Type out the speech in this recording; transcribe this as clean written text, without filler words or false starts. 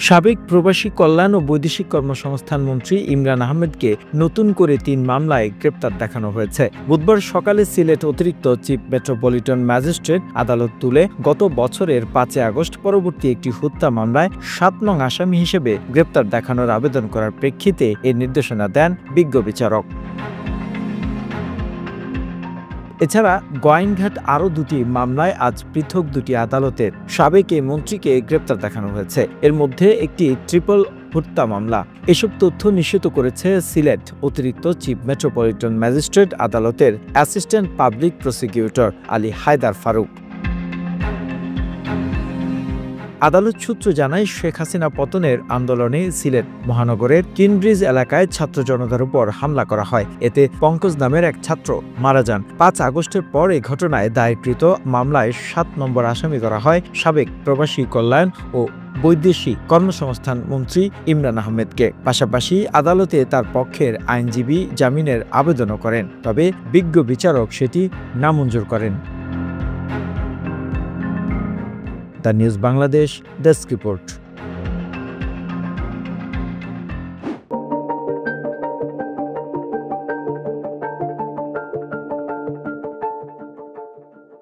সাবেক প্রবাসী কল্যাণ ও বৈদেশিক কর্মসংস্থান মন্ত্রী ইমরান আহমেদকে নতুন করে ৩ মামলায় গ্রেপ্তার দেখানো হয়েছে। বুধবার সকালে সিলেট অতিরিক্ত চিফ মেট্রোপলিটন ম্যাজিস্ট্রেট আদালত তুলে গত বছরের ৫ আগস্ট পরবর্তী একটি হত্যা মামলায় ৭ নং আসামি হিসেবে গ্রেপ্তার দেখানোর আবেদন করার প্রেক্ষিতে এ নির্দেশনা দেন বিজ্ঞ বিচারক। এছাড়া গোয়াইনঘাট আরও ২টি মামলায় আজ পৃথক ২টি আদালতের সাবেক এই মন্ত্রীকে গ্রেপ্তার দেখানো হয়েছে। এর মধ্যে একটি ট্রিপল হত্যা মামলা। এসব তথ্য নিশ্চিত করেছে সিলেট অতিরিক্ত চিফ মেট্রোপলিটন ম্যাজিস্ট্রেট আদালতের assistant public prosecutor Ali Haider Faruk. আদালত সূত্র জানায়, শেখ হাসিনা পতনের আন্দোলনে সিলেট মহানগরের কিনব্রিজ এলাকায় ছাত্র জনতার উপর হামলা করা হয়। এতে পঙ্কজ নামের এক ছাত্র মারা যান। ৫ আগস্টের পর এই ঘটনায় দায়েরকৃত মামলায় ৭ নম্বর আসামি করা হয় সাবেক প্রবাসী কল্যাণ ও বৈদেশিক কর্মসংস্থান মন্ত্রী ইমরান আহমেদকে। পাশাপাশি আদালতে তার পক্ষের আইনজীবী জামিনের আবেদনও করেন, তবে বিজ্ঞ বিচারক সেটি নামঞ্জুর করেন। The news Bangladesh desk report.